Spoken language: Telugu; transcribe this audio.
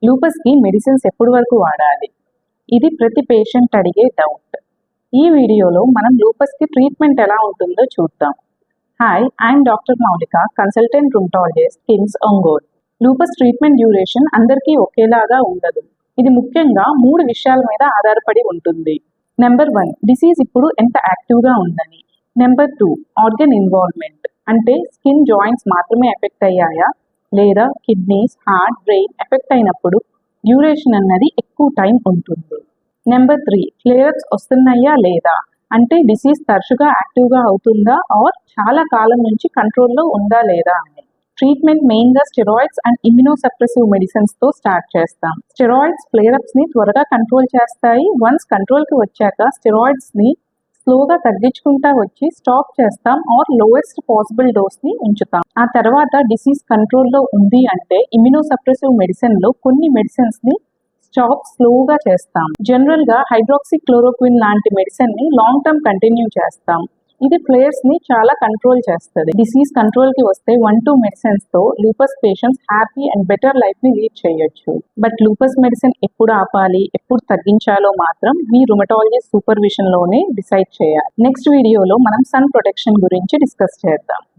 లూపస్ కి మెడిసిన్స్ ఎప్పటి వరకు వాడాలి? ఇది ప్రతి పేషెంట్ అడిగే డౌట్. ఈ వీడియోలో మనం లూపస్ కి ట్రీట్మెంట్ ఎలా ఉంటుందో చూద్దాం. హాయ్, ఐఎమ్ డాక్టర్ మౌలిక, consultant rheumatologist, KIMS Ongole. Lupus treatment duration అందరికీ ఒకేలాగా ఉండదు. ఇది ముఖ్యంగా 3 విషయాల మీద ఆధారపడి ఉంటుంది. నెంబర్ 1, డిసీజ్ ఇప్పుడు ఎంత యాక్టివ్గా ఉందని. నెంబర్ 2, ఆర్గన్ ఇన్వాల్వ్మెంట్, అంటే స్కిన్ జాయింట్స్ మాత్రమే ఎఫెక్ట్ అయ్యాయా లేదా కిడ్నీస్, హార్ట్, బ్రెయిన్ ఎఫెక్ట్ అయినప్పుడు డ్యూరేషన్ అన్నది ఎక్కువ టైం ఉంటుంది. నెంబర్ 3, ఫ్లేయర్స్ వస్తున్నాయా లేదా, అంటే డిసీజ్ తరచుగా యాక్టివ్గా అవుతుందా ఆర్ చాలా కాలం నుంచి కంట్రోల్లో ఉందా లేదా అని. ట్రీట్మెంట్ మెయిన్గా స్టెరాయిడ్స్ అండ్ ఇమ్యునోసప్రెసివ్ మెడిసిన్స్తో స్టార్ట్ చేస్తాం. స్టెరాయిడ్స్ ఫ్లేయర్స్ని త్వరగా కంట్రోల్ చేస్తాయి. వన్స్ కంట్రోల్కి వచ్చాక స్టెరాయిడ్స్ని స్లోగా తగ్గించుకుంటా వచ్చి స్టాప్ చేస్తాం ఆర్ లోయెస్ట్ పాసిబుల్ డోస్ని ఉంచుతాం. ఆ తర్వాత డిసీజ్ కంట్రోల్లో ఉంది అంటే ఇమ్యునోసప్రెసివ్ మెడిసిన్లో కొన్ని మెడిసిన్స్ని స్టాప్ స్లోగా చేస్తాం. జనరల్గా హైడ్రాక్సిక్లోరోక్విన్ లాంటి మెడిసిన్ని లాంగ్ టర్మ్ కంటిన్యూ చేస్తాం. ఇది ఫ్లేయర్స్ని చాలా కంట్రోల్ చేస్తుంది. డిసీజ్ కంట్రోల్కి వస్తే 1-2 మెడిసిన్స్తో lupus patients happy and better లైఫ్ని లీడ్ చేయొచ్చు. బట్ లూపస్ మెడిసిన్ ఎప్పుడు ఆపాలి, ఎప్పుడు తగ్గించాలో మాత్రం మీ రుమటాలజిస్ట్ సూపర్విజన్లోనే డిసైడ్ చేయాలి. నెక్స్ట్ వీడియోలో మనం సన్ ప్రొటెక్షన్ గురించి డిస్కస్ చేద్దాం.